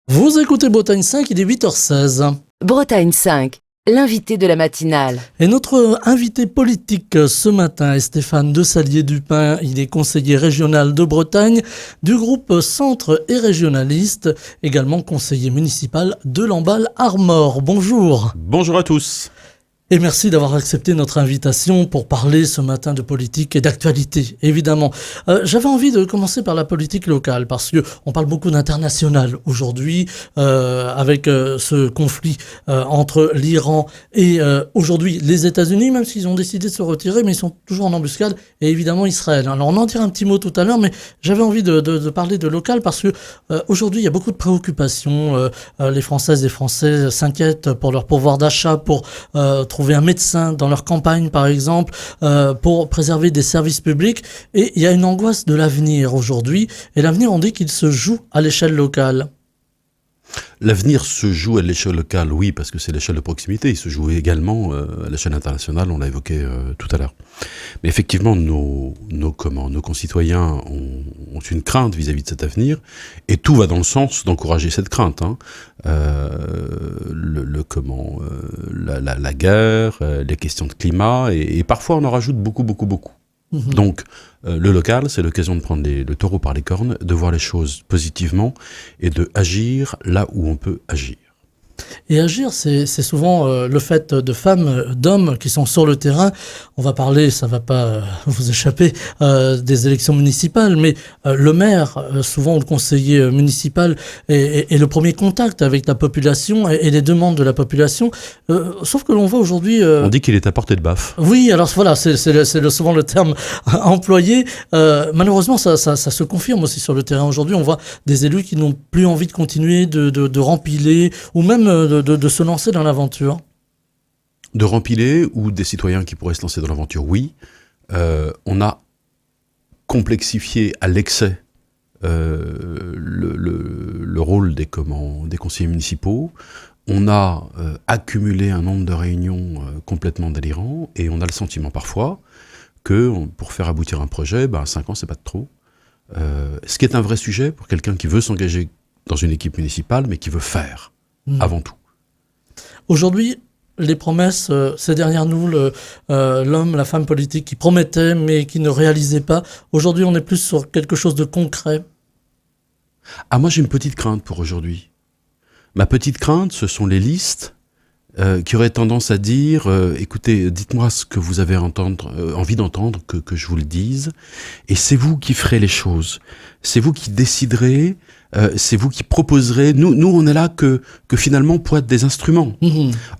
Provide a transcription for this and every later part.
Vous écoutez Bretagne 5, il est 8h16. Bretagne 5, l'invité de la matinale. Et notre invité politique ce matin est Stéphane Desailliers-Dupin. Il est conseiller régional de Bretagne du groupe Centre et Régionaliste, également conseiller municipal de Lamballe-Armor. Bonjour. Bonjour à tous. Et merci d'avoir accepté notre invitation pour parler ce matin de politique et d'actualité, évidemment. J'avais envie de commencer par la politique locale, parce que on parle beaucoup d'international aujourd'hui, avec ce conflit entre l'Iran et aujourd'hui les États-Unis, même s'ils ont décidé de se retirer, mais ils sont toujours en embuscade, et évidemment Israël. Alors on en dira un petit mot tout à l'heure, mais j'avais envie de parler de local, parce que aujourd'hui il y a beaucoup de préoccupations. Les Françaises et Français s'inquiètent pour leur pouvoir d'achat, pour trouver un médecin dans leur campagne par exemple, pour préserver des services publics, et il y a une angoisse de l'avenir aujourd'hui, et l'avenir on dit qu'il se joue à l'échelle locale. L'avenir se joue à l'échelle locale, oui, parce que c'est l'échelle de proximité. Il se joue également à l'échelle internationale, on l'a évoqué tout à l'heure. Mais effectivement, nos concitoyens ont une crainte vis-à-vis de cet avenir, et tout va dans le sens d'encourager cette crainte. La guerre, les questions de climat, et parfois on en rajoute beaucoup. Donc, le local, c'est l'occasion de prendre le taureau par les cornes, de voir les choses positivement et de agir là où on peut agir. Et agir, c'est souvent le fait de femmes, d'hommes qui sont sur le terrain. On va parler, ça va pas vous échapper, des élections municipales, mais le maire, souvent le conseiller municipal, est le premier contact avec la population et les demandes de la population. Sauf que l'on voit aujourd'hui... On dit qu'il est à portée de baffe. Oui, alors voilà, c'est souvent le terme employé. Malheureusement, ça se confirme aussi sur le terrain. Aujourd'hui, on voit des élus qui n'ont plus envie de continuer de rempiler, ou même de se lancer dans l'aventure. De rempiler, ou des citoyens qui pourraient se lancer dans l'aventure, oui. On a complexifié à l'excès le rôle des conseillers municipaux. On a accumulé un nombre de réunions complètement délirant, et on a le sentiment parfois que pour faire aboutir un projet, 5 ans, c'est pas de trop. Ce qui est un vrai sujet pour quelqu'un qui veut s'engager dans une équipe municipale, mais qui veut faire avant tout. Aujourd'hui, les promesses, c'est derrière nous, l'homme, la femme politique qui promettait mais qui ne réalisait pas. Aujourd'hui, on est plus sur quelque chose de concret. Ah, moi j'ai une petite crainte pour aujourd'hui. Ma petite crainte, ce sont les listes qui auraient tendance à dire écoutez, dites-moi ce que vous avez envie d'entendre, que je vous le dise, et c'est vous qui ferez les choses. C'est vous qui déciderez, c'est vous qui proposerez. Nous on est là que finalement pour être des instruments.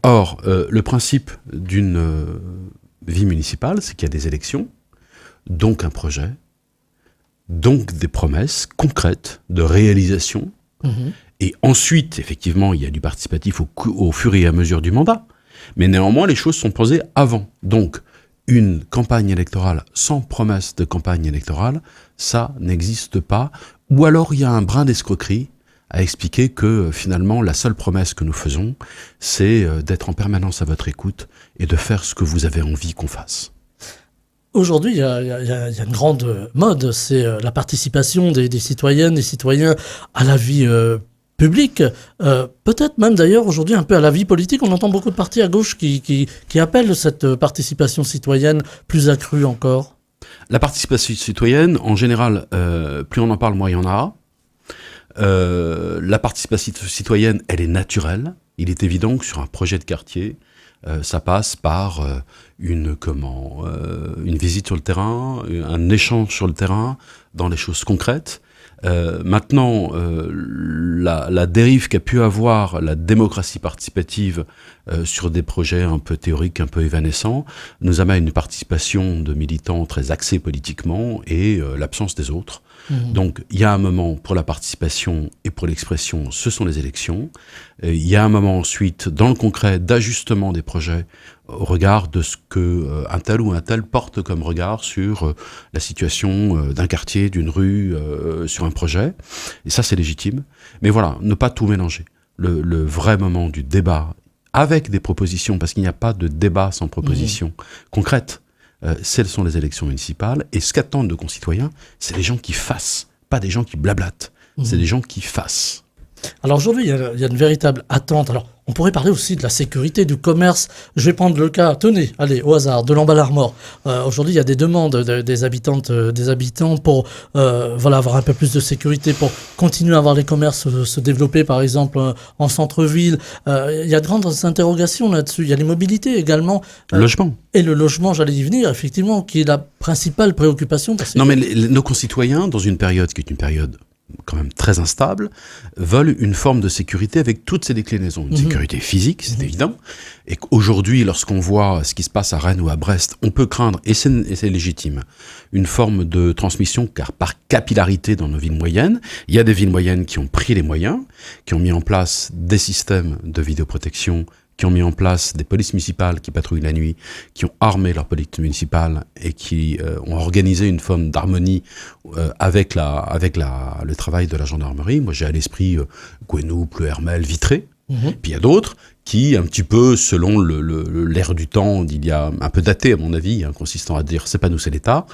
Or, le principe d'une vie municipale, c'est qu'il y a des élections, donc un projet, donc des promesses concrètes de réalisation. Et ensuite, effectivement, il y a du participatif au fur et à mesure du mandat. Mais néanmoins, les choses sont posées avant. Donc, une campagne électorale sans promesse de campagne électorale, ça n'existe pas. Ou alors, il y a un brin d'escroquerie à expliquer que, finalement, la seule promesse que nous faisons, c'est d'être en permanence à votre écoute et de faire ce que vous avez envie qu'on fasse. Aujourd'hui, il y a une grande mode, c'est la participation des citoyennes et citoyens à la vie public, peut-être même d'ailleurs aujourd'hui un peu à la vie politique. On entend beaucoup de partis à gauche qui appellent cette participation citoyenne plus accrue encore. La participation citoyenne, en général, plus on en parle, moins il y en a. La participation citoyenne, elle est naturelle. Il est évident que sur un projet de quartier, ça passe par une visite sur le terrain, un échange sur le terrain, dans les choses concrètes. Maintenant, la dérive qu'a pu avoir la démocratie participative sur des projets un peu théoriques, un peu évanescents, nous amène une participation de militants très axés politiquement et l'absence des autres. Donc, il y a un moment pour la participation et pour l'expression, ce sont les élections. Il y a un moment ensuite, dans le concret, d'ajustement des projets au regard de ce que un tel ou un tel porte comme regard sur la situation d'un quartier, d'une rue, sur un projet. Et ça, c'est légitime. Mais voilà, ne pas tout mélanger. Le vrai moment du débat, avec des propositions, parce qu'il n'y a pas de débat sans proposition concrète, celles sont les élections municipales. Et ce qu'attendent nos concitoyens, c'est les gens qui fassent, pas des gens qui blablatent. C'est des gens qui fassent. Alors aujourd'hui, il y a une véritable attente. Alors, on pourrait parler aussi de la sécurité, du commerce. Je vais prendre le cas, tenez, allez, au hasard, de l'Emballage-Mort. Aujourd'hui, il y a des demandes des habitantes, des habitants pour voilà, avoir un peu plus de sécurité, pour continuer à voir les commerces se développer, par exemple, en centre-ville. Il y a de grandes interrogations là-dessus. Il y a l'immobilité également. Logement. Et le logement, j'allais y venir, effectivement, qui est la principale préoccupation. Parce que Non, mais nos concitoyens, dans une période qui est une période quand même très instable, veulent une forme de sécurité avec toutes ses déclinaisons. Une sécurité physique, c'est évident, et qu'aujourd'hui, lorsqu'on voit ce qui se passe à Rennes ou à Brest, on peut craindre, et c'est légitime, une forme de transmission, car par capillarité dans nos villes moyennes, il y a des villes moyennes qui ont pris les moyens, qui ont mis en place des systèmes de vidéoprotection, qui ont mis en place des polices municipales qui patrouillent la nuit, qui ont armé leur police municipale et qui ont organisé une forme d'harmonie avec le travail de la gendarmerie. Moi, j'ai à l'esprit Gouesnou, Pleuhermel, Vitré. Puis il y a d'autres qui, un petit peu selon l'ère du temps, d'il y a un peu daté à mon avis, consistant à dire c'est pas nous, c'est l'État,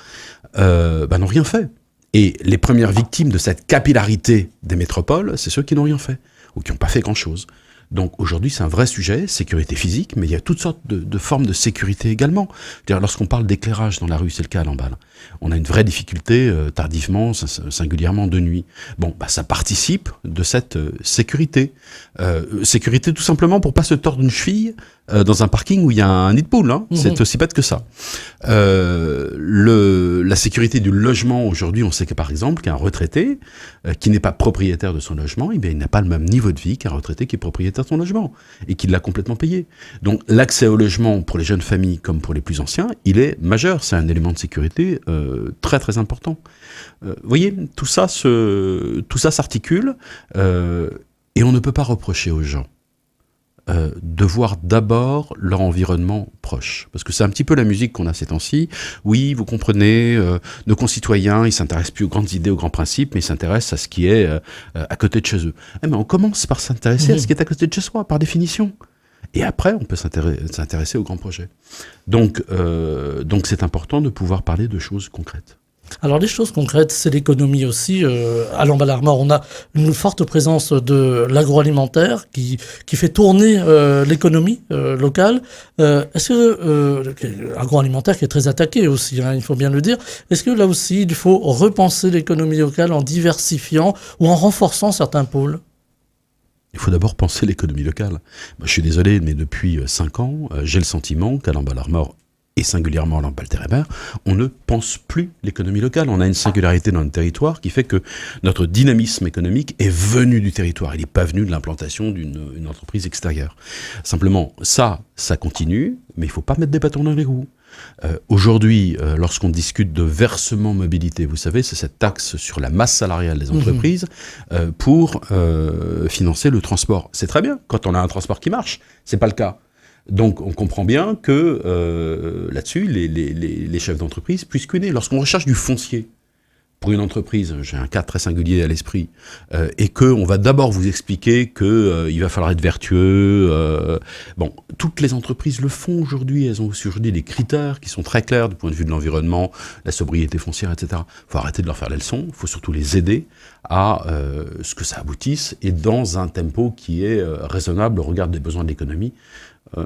n'ont rien fait. Et les premières victimes de cette capillarité des métropoles, c'est ceux qui n'ont rien fait ou qui n'ont pas fait grand-chose. Donc aujourd'hui, c'est un vrai sujet, sécurité physique, mais il y a toutes sortes de formes de sécurité également. C'est-à-dire, lorsqu'on parle d'éclairage dans la rue, c'est le cas à Lamballe, on a une vraie difficulté tardivement, singulièrement de nuit. Bon, ça participe de cette sécurité. Sécurité tout simplement pour pas se tordre une cheville dans un parking où il y a un nid de poule. C'est aussi bête que ça. La sécurité du logement, aujourd'hui, on sait que par exemple, qu'un retraité qui n'est pas propriétaire de son logement, il n'a pas le même niveau de vie qu'un retraité qui est propriétaire de son logement et qui l'a complètement payé. Donc l'accès au logement pour les jeunes familles comme pour les plus anciens, il est majeur. C'est un élément de sécurité très très important. Vous voyez, tout ça s'articule et on ne peut pas reprocher aux gens de voir d'abord leur environnement proche. Parce que c'est un petit peu la musique qu'on a ces temps-ci. Oui, vous comprenez, nos concitoyens, ils s'intéressent plus aux grandes idées, aux grands principes, mais ils s'intéressent à ce qui est à côté de chez eux. Mais on commence par s'intéresser à ce qui est à côté de chez soi, par définition. Et après, on peut s'intéresser aux grands projets. Donc c'est important de pouvoir parler de choses concrètes. Alors les choses concrètes, c'est l'économie aussi. À l'Emballage-Mort, on a une forte présence de l'agroalimentaire qui fait tourner l'économie locale. Est-ce que l'agroalimentaire qui est très attaqué aussi, il faut bien le dire. Est-ce que là aussi, il faut repenser l'économie locale en diversifiant ou en renforçant certains pôles ? Il faut d'abord penser l'économie locale. Moi, je suis désolé, mais depuis 5 ans, j'ai le sentiment qu'à l'Emballage-Mort, et singulièrement à Lamballe-Térébenre, on ne pense plus l'économie locale. On a une singularité dans notre territoire qui fait que notre dynamisme économique est venu du territoire. Il n'est pas venu de l'implantation d'une entreprise extérieure. Simplement, ça continue, mais il ne faut pas mettre des bâtons dans les roues. Aujourd'hui, lorsqu'on discute de versement mobilité, vous savez, c'est cette taxe sur la masse salariale des entreprises pour financer le transport. C'est très bien quand on a un transport qui marche. C'est pas le cas. Donc, on comprend bien que là-dessus, les chefs d'entreprise puissent cuiner. Lorsqu'on recherche du foncier pour une entreprise, j'ai un cas très singulier à l'esprit, et qu'on va d'abord vous expliquer qu'il va falloir être vertueux. Toutes les entreprises le font aujourd'hui. Elles ont aussi aujourd'hui des critères qui sont très clairs du point de vue de l'environnement, la sobriété foncière, etc. Il faut arrêter de leur faire les leçons. Il faut surtout les aider à ce que ça aboutisse et dans un tempo qui est raisonnable au regard des besoins de l'économie.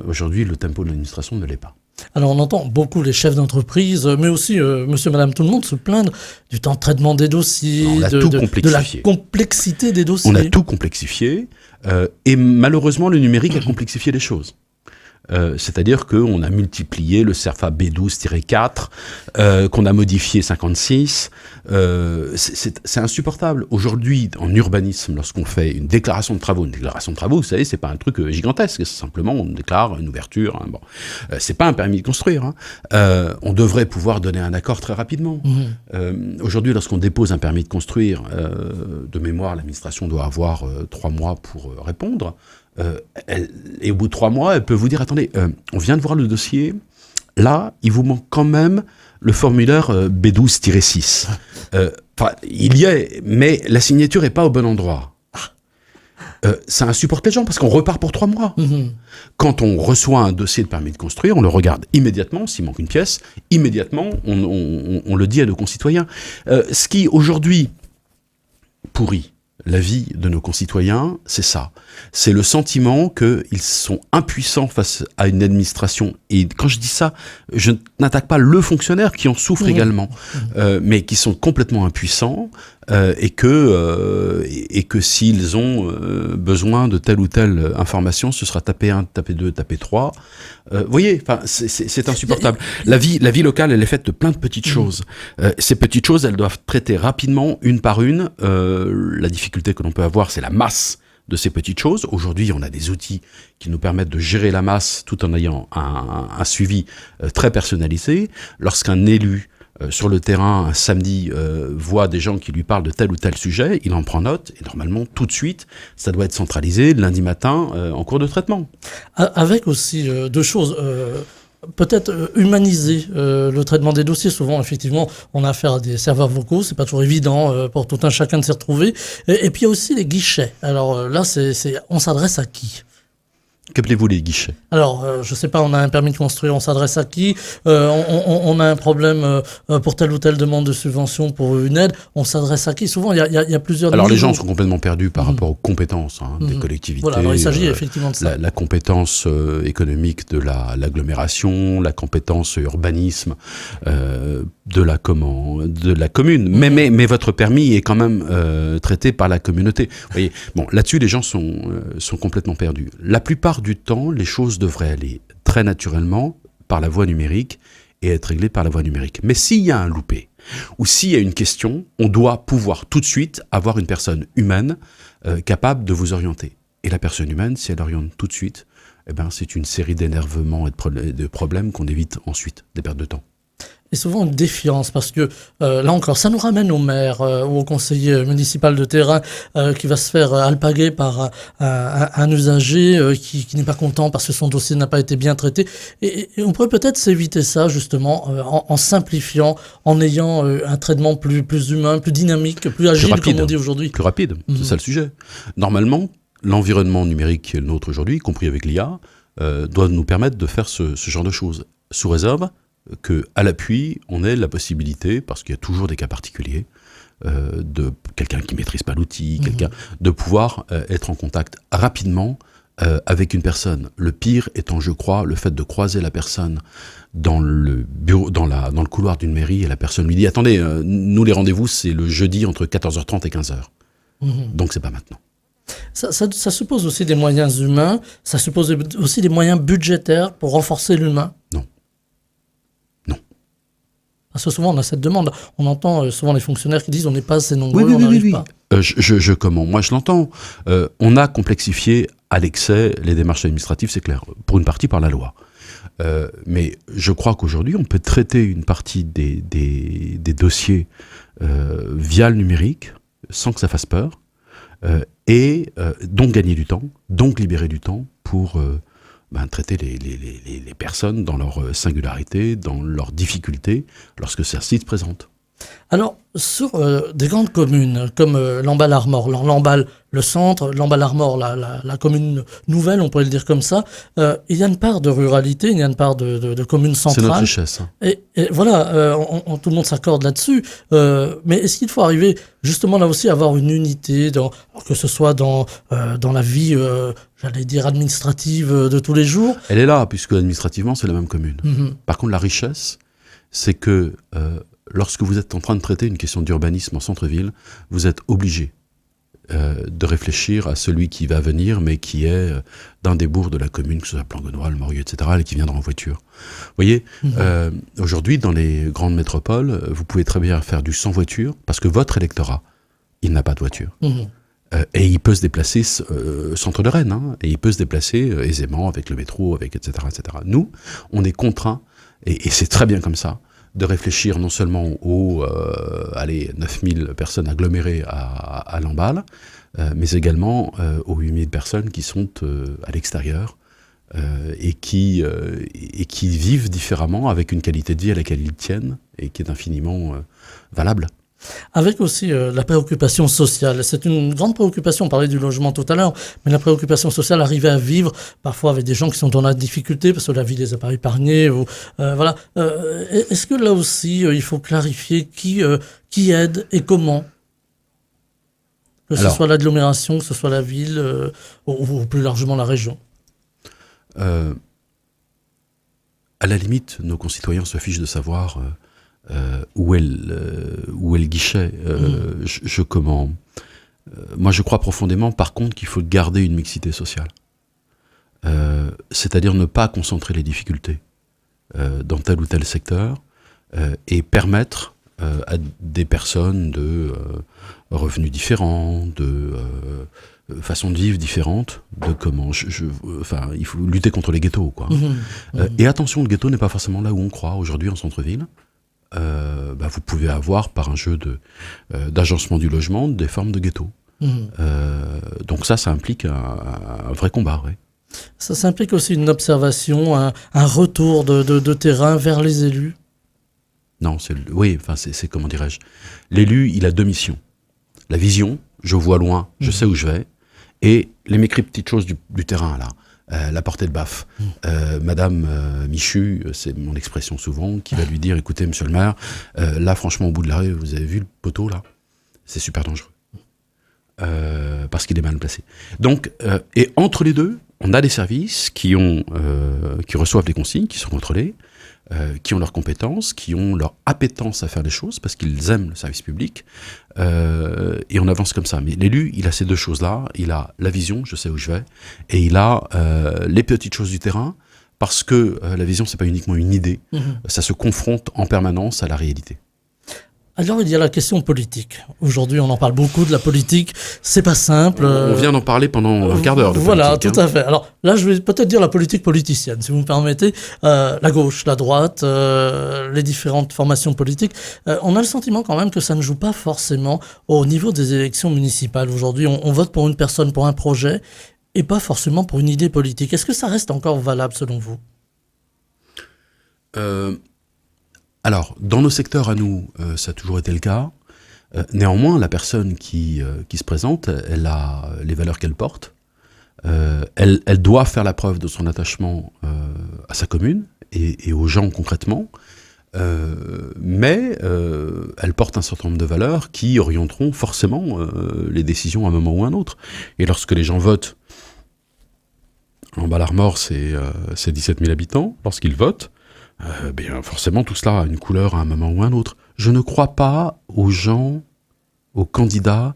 Aujourd'hui, le tempo de l'administration ne l'est pas. Alors on entend beaucoup les chefs d'entreprise, mais aussi monsieur, madame, tout le monde se plaindre du temps de traitement des dossiers, de la complexité des dossiers. On a tout complexifié et malheureusement le numérique a complexifié les choses. C'est-à-dire qu'on a multiplié le CERFA B12-4, qu'on a modifié 56. C'est insupportable. Aujourd'hui, en urbanisme, lorsqu'on fait une déclaration de travaux, vous savez, c'est pas un truc gigantesque. C'est simplement, on déclare une ouverture. C'est pas un permis de construire. On devrait pouvoir donner un accord très rapidement. Aujourd'hui, lorsqu'on dépose un permis de construire, de mémoire, l'administration doit avoir 3 mois pour répondre. Et au bout de 3 mois, elle peut vous dire, attendez, on vient de voir le dossier, là, il vous manque quand même le formulaire B12-6. Il y est, mais la signature n'est pas au bon endroit. Ça insupporte les gens, parce qu'on repart pour 3 mois. Quand on reçoit un dossier de permis de construire, on le regarde immédiatement, s'il manque une pièce, immédiatement, on le dit à nos concitoyens. Ce qui, aujourd'hui, pourrit la vie de nos concitoyens, c'est ça. C'est le sentiment qu'ils sont impuissants face à une administration. Et quand je dis ça, je n'attaque pas le fonctionnaire qui en souffre également, mais qui sont complètement impuissants et que s'ils ont besoin de telle ou telle information, ce sera taper 1, taper 2, taper 3. Vous voyez, c'est insupportable. La vie locale, elle est faite de plein de petites choses. Ces petites choses, elles doivent traiter rapidement, une par une. La difficulté que l'on peut avoir, c'est la masse de ces petites choses. Aujourd'hui, on a des outils qui nous permettent de gérer la masse tout en ayant un suivi très personnalisé. Lorsqu'un élu sur le terrain, un samedi, voit des gens qui lui parlent de tel ou tel sujet, il en prend note, et normalement, tout de suite, ça doit être centralisé lundi matin en cours de traitement. Avec aussi deux choses. Peut-être humaniser le traitement des dossiers. Souvent, effectivement, on a affaire à des serveurs vocaux. C'est pas toujours évident pour tout un chacun de s'y retrouver. Et puis, il y a aussi les guichets. Alors là, on s'adresse à qui ? Qu'appelez-vous les guichets ? Alors, je sais pas, on a un permis de construire, on s'adresse à qui ? On a un problème pour telle ou telle demande de subvention pour une aide, on s'adresse à qui ? Souvent, il y a plusieurs Alors, niveaux. les gens sont complètement perdus par rapport aux compétences des collectivités. Voilà, alors il s'agit effectivement de ça. La compétence économique de l'agglomération, la compétence urbanisme de la commune. Mais votre permis est quand même traité par la communauté. Vous voyez, bon, là-dessus, les gens sont complètement perdus. La plupart du temps, les choses devraient aller très naturellement par la voie numérique et être réglées par la voie numérique. Mais s'il y a un loupé, ou s'il y a une question, on doit pouvoir tout de suite avoir une personne humaine capable de vous orienter. Et la personne humaine, si elle oriente tout de suite, c'est une série d'énervements et de problèmes qu'on évite ensuite, des pertes de temps. Et souvent une défiance, parce que là encore, ça nous ramène au maire ou au conseiller municipal de terrain qui va se faire alpaguer par un usager qui n'est pas content parce que son dossier n'a pas été bien traité. Et on pourrait peut-être s'éviter ça justement en simplifiant, en ayant un traitement plus humain, plus dynamique, plus agile, comme on dit aujourd'hui. Plus rapide, c'est ça le sujet. Normalement, l'environnement numérique qui est le nôtre aujourd'hui, y compris avec l'IA, doit nous permettre de faire ce genre de choses, sous réserve qu'à l'appui, on ait la possibilité, parce qu'il y a toujours des cas particuliers, de quelqu'un qui ne maîtrise pas l'outil, de pouvoir être en contact rapidement avec une personne. Le pire étant, je crois, le fait de croiser la personne dans le bureau, dans le couloir d'une mairie, et la personne lui dit « Attendez, nous les rendez-vous, c'est le jeudi entre 14h30 et 15h. Donc c'est pas maintenant. » Ça suppose aussi des moyens humains, ça suppose aussi des moyens budgétaires pour renforcer l'humain. Non. Parce que souvent, on a cette demande. On entend souvent les fonctionnaires qui disent on n'est pas assez nombreux, on n'arrive pas. Moi, je l'entends. On a complexifié à l'excès les démarches administratives, c'est clair, pour une partie par la loi. Mais je crois qu'aujourd'hui, on peut traiter une partie des dossiers via le numérique, sans que ça fasse peur, et donc gagner du temps, donc libérer du temps pour traiter les personnes dans leur singularité, dans leurs difficultés, lorsque celles-ci se présentent. Alors, sur des grandes communes comme Lamballe-Armor, Lamballe le centre, Lamballe-Armor la commune nouvelle, on pourrait le dire comme ça, il y a une part de ruralité, il y a une part de commune centrale. C'est notre richesse. Et voilà, tout le monde s'accorde là-dessus. Mais est-ce qu'il faut arriver justement là aussi à avoir une unité, que ce soit dans la vie, j'allais dire, administrative de tous les jours? Elle est là, puisque administrativement, c'est la même commune. Par contre, la richesse, c'est que lorsque vous êtes en train de traiter une question d'urbanisme en centre-ville, vous êtes obligé de réfléchir à celui qui va venir, mais qui est dans des bourgs de la commune, que ce soit Plangonois, Le Morieux, etc., et qui viendra en voiture. Vous voyez, aujourd'hui, dans les grandes métropoles, vous pouvez très bien faire du sans voiture, parce que votre électorat, il n'a pas de voiture. Et il peut se déplacer centre de Rennes, et il peut se déplacer aisément avec le métro, avec etc., etc. Nous, on est contraints, et c'est très bien comme ça, de réfléchir non seulement aux 9000 personnes agglomérées à Lamballe, mais également aux 8000 personnes qui sont à l'extérieur et qui vivent différemment, avec une qualité de vie à laquelle ils tiennent et qui est infiniment valable. Avec aussi la préoccupation sociale. C'est une grande préoccupation, on parlait du logement tout à l'heure, mais la préoccupation sociale, arriver à vivre parfois avec des gens qui sont dans la difficulté parce que la vie les a pas épargnés. Voilà. Est-ce que là aussi, il faut clarifier qui aide et comment? Que ce soit l'agglomération, que ce soit la ville, ou plus largement la région. À la limite, nos concitoyens se fichent de savoir où est le guichet. Moi, je crois profondément, par contre, qu'il faut garder une mixité sociale. C'est-à-dire ne pas concentrer les difficultés dans tel ou tel secteur et permettre à des personnes de revenus différents, de façons de vivre différentes, de comment... il faut lutter contre les ghettos, quoi. Et attention, le ghetto n'est pas forcément là où on croit. Aujourd'hui, en centre-ville, vous pouvez avoir, par un jeu d'agencement du logement, des formes de ghetto. Donc ça implique un vrai combat, ouais. Ça implique aussi une observation, un retour de terrain vers les élus. Non, c'est comment dirais-je. L'élu, il a deux missions. La vision, je vois loin, je sais où je vais, et les mécrits petites choses du terrain, là. La portée de baffe. Madame Michu, c'est mon expression souvent, qui va lui dire, écoutez, monsieur le maire, là, franchement, au bout de la rue, vous avez vu le poteau, là? C'est super dangereux. Parce qu'il est mal placé. Donc, et entre les deux, on a des services qui reçoivent des consignes, qui sont contrôlés, qui ont leurs compétences, qui ont leur appétence à faire les choses, parce qu'ils aiment le service public, et on avance comme ça. Mais l'élu, il a ces deux choses-là, il a la vision, je sais où je vais, et il a les petites choses du terrain, parce que la vision, c'est pas uniquement une idée, ça se confronte en permanence à la réalité. Alors, il y a la question politique. Aujourd'hui, on en parle beaucoup de la politique. C'est pas simple. On vient d'en parler pendant un quart d'heure de voilà, politique. Tout à fait. Alors là, je vais peut-être dire la politique politicienne, si vous me permettez. La gauche, la droite, les différentes formations politiques. On a le sentiment quand même que ça ne joue pas forcément au niveau des élections municipales. Aujourd'hui, on vote pour une personne, pour un projet, et pas forcément pour une idée politique. Est-ce que ça reste encore valable selon vous ? Alors, dans nos secteurs à nous, ça a toujours été le cas. Néanmoins, la personne qui se présente, elle a les valeurs qu'elle porte. Elle doit faire la preuve de son attachement à sa commune et aux gens concrètement. Mais elle porte un certain nombre de valeurs qui orienteront forcément les décisions à un moment ou à un autre. Et lorsque les gens votent, en Bas-l'Armor, c'est 17 000 habitants, lorsqu'ils votent, bien forcément tout cela a une couleur à un moment ou à un autre. Je ne crois pas aux gens, aux candidats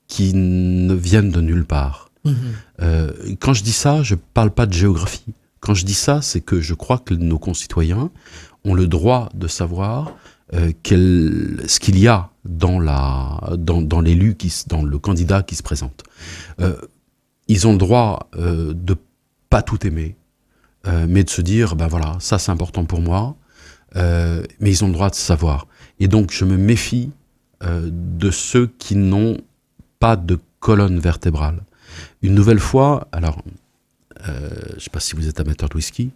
qui ne viennent de nulle part. Quand je dis ça, je ne parle pas de géographie. Quand je dis ça, c'est que je crois que nos concitoyens ont le droit de savoir ce qu'il y a dans l'élu, dans le candidat qui se présente. Ils ont le droit de pas tout aimer, mais de se dire, voilà, ça c'est important pour moi, mais ils ont le droit de savoir. Et donc je me méfie de ceux qui n'ont pas de colonne vertébrale. Une nouvelle fois, alors, je ne sais pas si vous êtes amateur de whisky,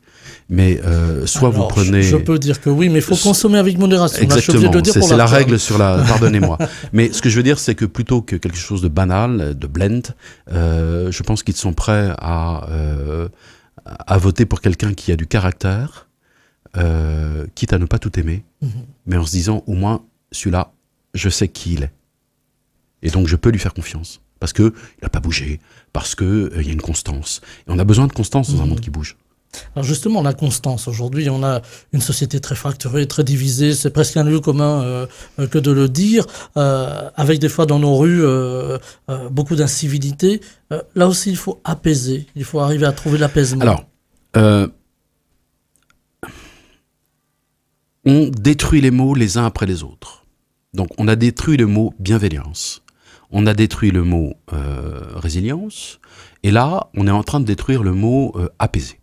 mais soit alors, vous prenez... Je peux dire que oui, mais il faut consommer avec modération. Exactement, là, c'est la règle sur la... Pardonnez-moi. Mais ce que je veux dire, c'est que plutôt que quelque chose de banal, de blend, je pense qu'ils sont prêts à voter pour quelqu'un qui a du caractère, quitte à ne pas tout aimer, mais en se disant, au moins, celui-là, je sais qui il est. Et donc, je peux lui faire confiance. Parce qu'il n'a pas bougé, parce qu'il y a une constance. Et on a besoin de constance dans un monde qui bouge. Alors justement, la constance. Aujourd'hui, on a une société très fracturée, très divisée. C'est presque un lieu commun que de le dire, avec des fois dans nos rues beaucoup d'incivilité. Là aussi, il faut apaiser. Il faut arriver à trouver l'apaisement. Alors, on détruit les mots les uns après les autres. Donc, on a détruit le mot bienveillance. On a détruit le mot résilience, et là, on est en train de détruire le mot apaisé.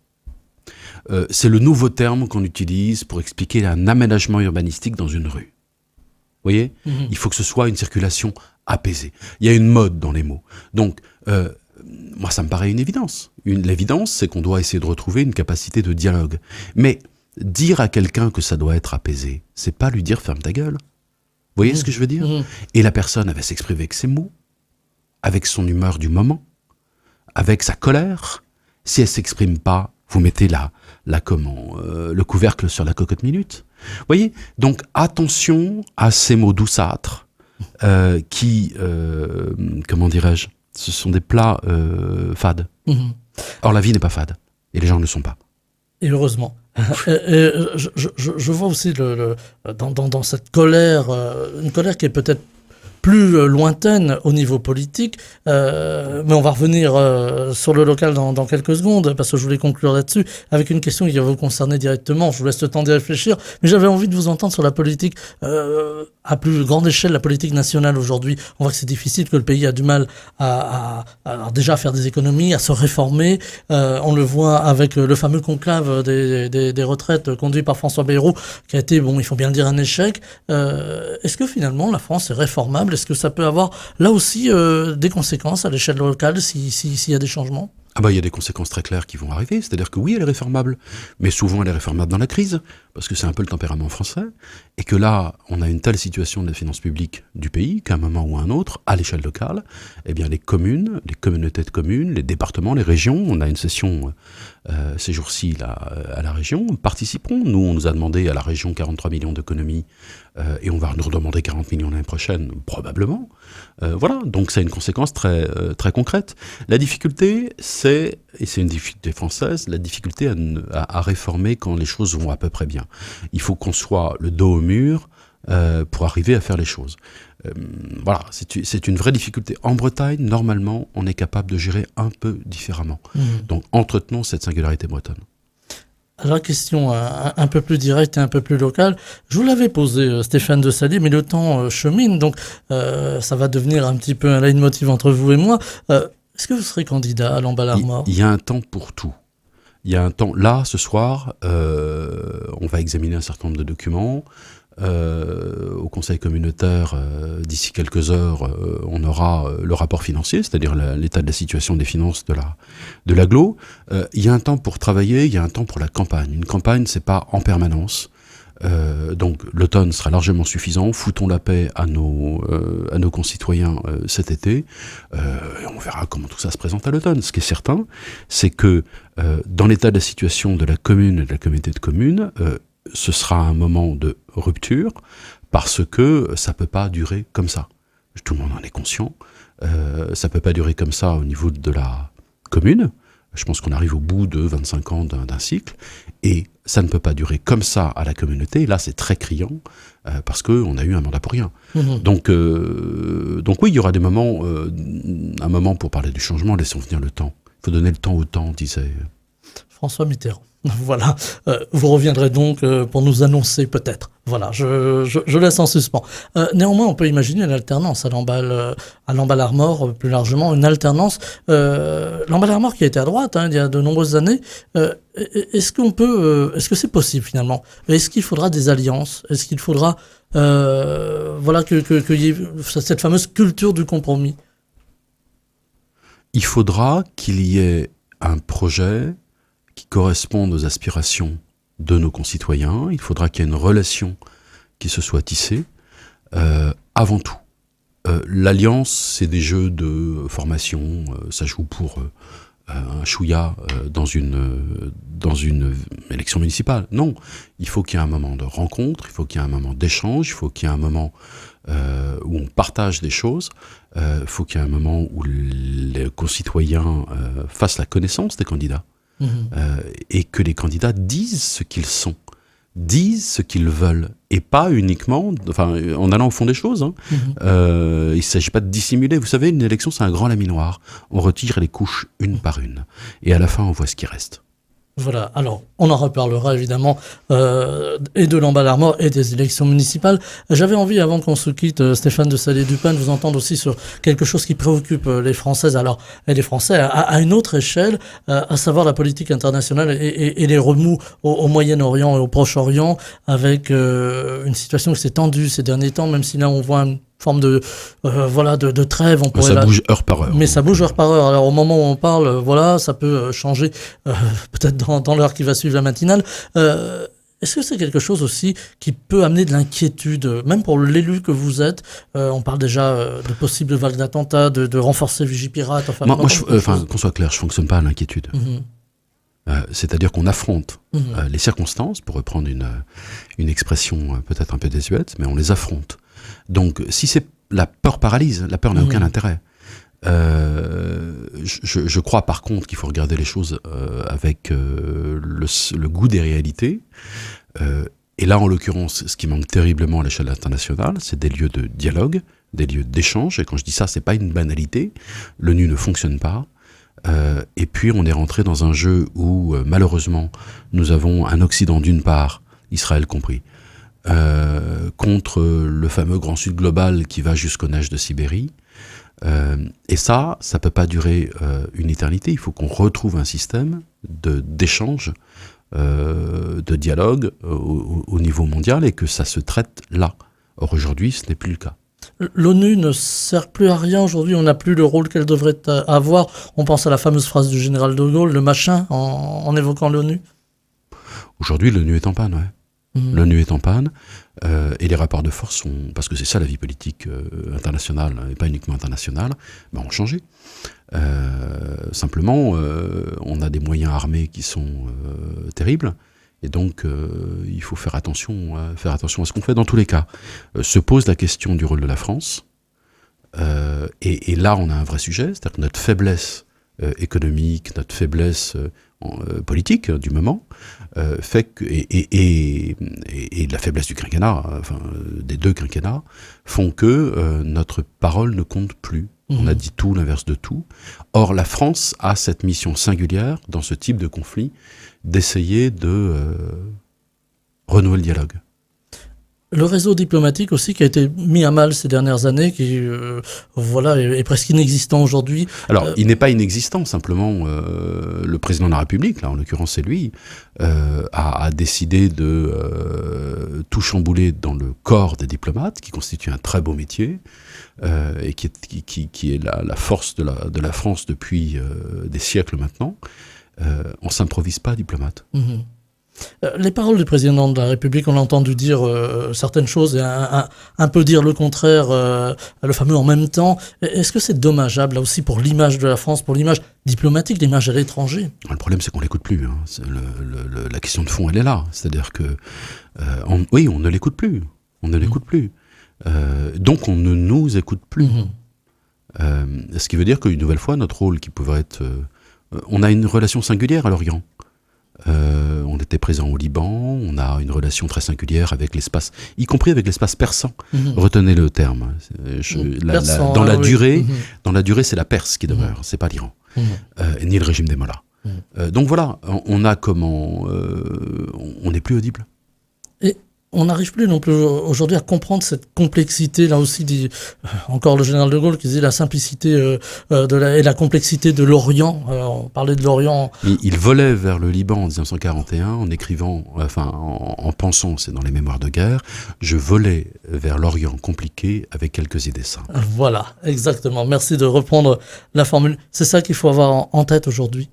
C'est le nouveau terme qu'on utilise pour expliquer un aménagement urbanistique dans une rue. Vous voyez ? Il faut que ce soit une circulation apaisée. Il y a une mode dans les mots. Donc, moi, ça me paraît une évidence. L'évidence, c'est qu'on doit essayer de retrouver une capacité de dialogue. Mais dire à quelqu'un que ça doit être apaisé, c'est pas lui dire « ferme ta gueule ». Vous voyez ce que je veux dire ? Et la personne, elle va s'exprimer avec ses mots, avec son humeur du moment, avec sa colère. Si elle ne s'exprime pas, vous mettez le couvercle sur la cocotte minute. Vous voyez ? Donc attention à ces mots douceâtres, comment dirais-je, ce sont des plats fades. Or, la vie n'est pas fade, et les gens ne le sont pas. Et heureusement. Je vois aussi dans cette colère, une colère qui est peut-être plus lointaine au niveau politique, mais on va revenir sur le local dans quelques secondes, parce que je voulais conclure là-dessus avec une question qui va vous concerner directement. Je vous laisse le temps d'y réfléchir, mais j'avais envie de vous entendre sur la politique à plus grande échelle, la politique nationale aujourd'hui. On voit que c'est difficile, que le pays a du mal à déjà faire des économies, à se réformer. On le voit avec le fameux conclave des retraites conduit par François Bayrou, qui a été, bon, il faut bien le dire, un échec. Est-ce que finalement la France est réformable ? Est-ce que ça peut avoir là aussi des conséquences à l'échelle locale s'il y a des changements ? Ah bah, il y a des conséquences très claires qui vont arriver, c'est-à-dire que oui, elle est réformable, mais souvent elle est réformable dans la crise, parce que c'est un peu le tempérament français, et que là, on a une telle situation de la finance publique du pays, qu'à un moment ou à un autre, à l'échelle locale, eh bien les communes, les communautés de communes, les départements, les régions, on a une session ces jours-ci là, à la région, participeront. Nous, on nous a demandé à la région 43 millions d'économies, et on va nous redemander 40 millions l'année prochaine, probablement. Voilà, donc c'est une conséquence très, très concrète. La difficulté, et c'est une difficulté française, la difficulté à réformer quand les choses vont à peu près bien. Il faut qu'on soit le dos au mur pour arriver à faire les choses. Voilà, c'est une vraie difficulté. En Bretagne, normalement, on est capable de gérer un peu différemment. Donc, entretenons cette singularité bretonne. Alors, question un peu plus directe et un peu plus locale. Je vous l'avais posé, Stéphane de Saliers, mais le temps chemine, donc ça va devenir un petit peu un leitmotiv entre vous et moi. Est-ce que vous serez candidat à l'Emballard-Mort ? Il y a un temps pour tout. Il y a un temps. Là, ce soir, on va examiner un certain nombre de documents. Au Conseil communautaire, d'ici quelques heures, on aura le rapport financier, c'est-à-dire l'état de la situation des finances de l'agglo. Il y a un temps pour travailler, il y a un temps pour la campagne. Une campagne, c'est pas en permanence. Donc l'automne sera largement suffisant. Foutons la paix à nos concitoyens cet été. Et on verra comment tout ça se présente à l'automne. Ce qui est certain, c'est que dans l'état de la situation de la commune et de la communauté de communes, ce sera un moment de rupture parce que ça peut pas durer comme ça. Tout le monde en est conscient. Ça peut pas durer comme ça au niveau de la commune. Je pense qu'on arrive au bout de 25 ans d'un cycle. Et ça ne peut pas durer comme ça à la communauté. Et là, c'est très criant parce qu'on a eu un mandat pour rien. Donc oui, il y aura des moments, un moment pour parler du changement. Laissons venir le temps. Il faut donner le temps au temps, disait François Mitterrand. Voilà, vous reviendrez donc pour nous annoncer peut-être. Voilà, je laisse en suspens. Néanmoins, on peut imaginer une alternance à l'Emballard-Mort, plus largement, une alternance. L'Emballard-Mort qui a été à droite il y a de nombreuses années, est-ce que c'est possible finalement ? Est-ce qu'il faudra des alliances ? Est-ce qu'il faudra qu'il y ait cette fameuse culture du compromis ? Il faudra qu'il y ait un projet qui correspondent aux aspirations de nos concitoyens. Il faudra qu'il y ait une relation qui se soit tissée, avant tout. L'alliance, c'est des jeux de formation, ça joue pour un chouïa dans une élection municipale. Non, il faut qu'il y ait un moment de rencontre, il faut qu'il y ait un moment d'échange, il faut qu'il y ait un moment où on partage des choses, il faut qu'il y ait un moment où les concitoyens fassent la connaissance des candidats. Et que les candidats disent ce qu'ils sont, disent ce qu'ils veulent, et pas uniquement, en allant au fond des choses. Il ne s'agit pas de dissimuler. Vous savez, une élection, c'est un grand laminoir. On retire les couches une par une, et à la fin, on voit ce qui reste. Voilà, alors on en reparlera évidemment et de l'Emballard-Mort et des élections municipales. J'avais envie, avant qu'on se quitte, Stéphane de Saliers-Dupin, de vous entendre aussi sur quelque chose qui préoccupe les Françaises et les Français à une autre échelle, à savoir la politique internationale et les remous au Moyen-Orient et au Proche-Orient, avec une situation qui s'est tendue ces derniers temps, même si là on voit une forme de trêve. Ça bouge heure par heure. Mais ça bouge heure par heure. Alors au moment où on parle, ça peut changer peut-être dans l'heure qui va suivre la matinale. Est-ce que c'est quelque chose aussi qui peut amener de l'inquiétude, même pour l'élu que vous êtes? On parle déjà de possibles vagues d'attentats, de renforcer Vigipirate. Qu'on soit clair, je ne fonctionne pas à l'inquiétude. C'est-à-dire qu'on affronte les circonstances, pour reprendre une expression peut-être un peu désuète, mais on les affronte. Donc, si c'est la peur paralyse, la peur n'a aucun intérêt. Je crois par contre qu'il faut regarder les choses avec le goût des réalités. Et là, en l'occurrence, ce qui manque terriblement à l'échelle internationale, c'est des lieux de dialogue, des lieux d'échange. Et quand je dis ça, c'est pas une banalité. L'ONU ne fonctionne pas. Et puis, on est rentré dans un jeu où, malheureusement, nous avons un Occident d'une part, Israël compris, contre le fameux Grand Sud global qui va jusqu'aux neiges de Sibérie. Et ça peut pas durer une éternité. Il faut qu'on retrouve un système d'échange, de dialogue au niveau mondial et que ça se traite là. Or aujourd'hui, ce n'est plus le cas. L'ONU ne sert plus à rien aujourd'hui, on n'a plus le rôle qu'elle devrait avoir. On pense à la fameuse phrase du général de Gaulle, le machin, en évoquant l'ONU. Aujourd'hui, l'ONU est en panne, ouais. L'ONU est en panne, et les rapports de force sont, parce que c'est ça la vie politique internationale, et pas uniquement internationale, ont changé. Simplement, on a des moyens armés qui sont terribles, et donc il faut faire attention à ce qu'on fait. Dans tous les cas, se pose la question du rôle de la France, et là on a un vrai sujet, c'est-à-dire que notre faiblesse économique, notre faiblesse politique du moment, fait que, et la faiblesse du quinquennat, des deux quinquennats, font que notre parole ne compte plus. On a dit tout, l'inverse de tout. Or, la France a cette mission singulière, dans ce type de conflit, d'essayer de renouer le dialogue. Le réseau diplomatique aussi qui a été mis à mal ces dernières années, qui est presque inexistant aujourd'hui. Alors, il n'est pas inexistant, simplement le président de la République, là en l'occurrence c'est lui, a décidé de tout chambouler dans le corps des diplomates, qui constitue un très beau métier, et qui est la force de la France depuis des siècles maintenant. On ne s'improvise pas diplomate. Les paroles du président de la République, on a entendu dire certaines choses et un peu dire le contraire, le fameux en même temps. Est-ce que c'est dommageable là aussi pour l'image de la France, pour l'image diplomatique, l'image à l'étranger? Le problème, c'est qu'on ne l'écoute plus. Hein. La question de fond, elle est là. C'est-à-dire que, oui, on ne l'écoute plus. On ne l'écoute plus. Donc, on ne nous écoute plus. Ce qui veut dire qu'une nouvelle fois, notre rôle qui pouvait être... on a une relation singulière à l'Orient. On était présent au Liban, on a une relation très singulière avec l'espace, y compris avec l'espace persan. Retenez le terme. Dans la durée, c'est la Perse qui demeure, c'est pas l'Iran, ni le régime des Mollahs. Donc voilà, on a comment, on n'est plus audible. Et on n'arrive plus non plus aujourd'hui à comprendre cette complexité, là aussi, dit encore le général de Gaulle qui disait la simplicité et la complexité de l'Orient. On parlait de l'Orient. Il volait vers le Liban en 1941 en écrivant, en pensant, c'est dans les mémoires de guerre, je volais vers l'Orient compliqué avec quelques idées simples. Voilà, exactement. Merci de reprendre la formule. C'est ça qu'il faut avoir en tête aujourd'hui.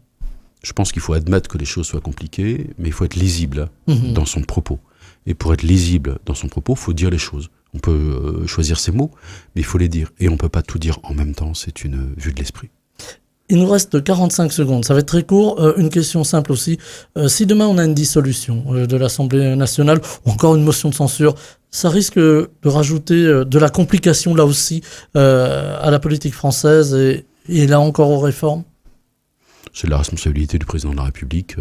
Je pense qu'il faut admettre que les choses soient compliquées, mais il faut être lisible dans son propos. Et pour être lisible dans son propos, il faut dire les choses. On peut choisir ses mots, mais il faut les dire. Et on ne peut pas tout dire en même temps, c'est une vue de l'esprit. Il nous reste 45 secondes, ça va être très court. Une question simple aussi. Si demain on a une dissolution de l'Assemblée nationale, ou encore une motion de censure, ça risque de rajouter de la complication là aussi à la politique française et là encore aux réformes? C'est la responsabilité du président de la République...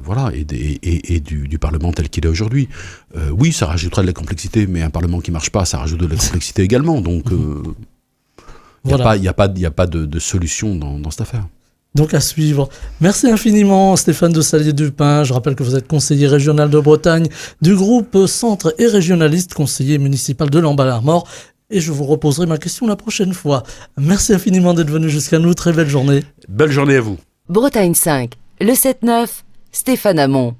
voilà, et du Parlement tel qu'il est aujourd'hui. Oui, ça rajouterait de la complexité, mais un Parlement qui ne marche pas, ça rajoute de la complexité également. Donc, il n'y a pas de solution dans cette affaire. Donc à suivre. Merci infiniment Stéphane de Salier-Dupin. Je rappelle que vous êtes conseiller régional de Bretagne du groupe Centre et Régionaliste, conseiller municipal de Lamballe-Armor. Et je vous reposerai ma question la prochaine fois. Merci infiniment d'être venu jusqu'à nous. Très belle journée. Belle journée à vous. Bretagne 5, le 7-9, Stéphane Hamon.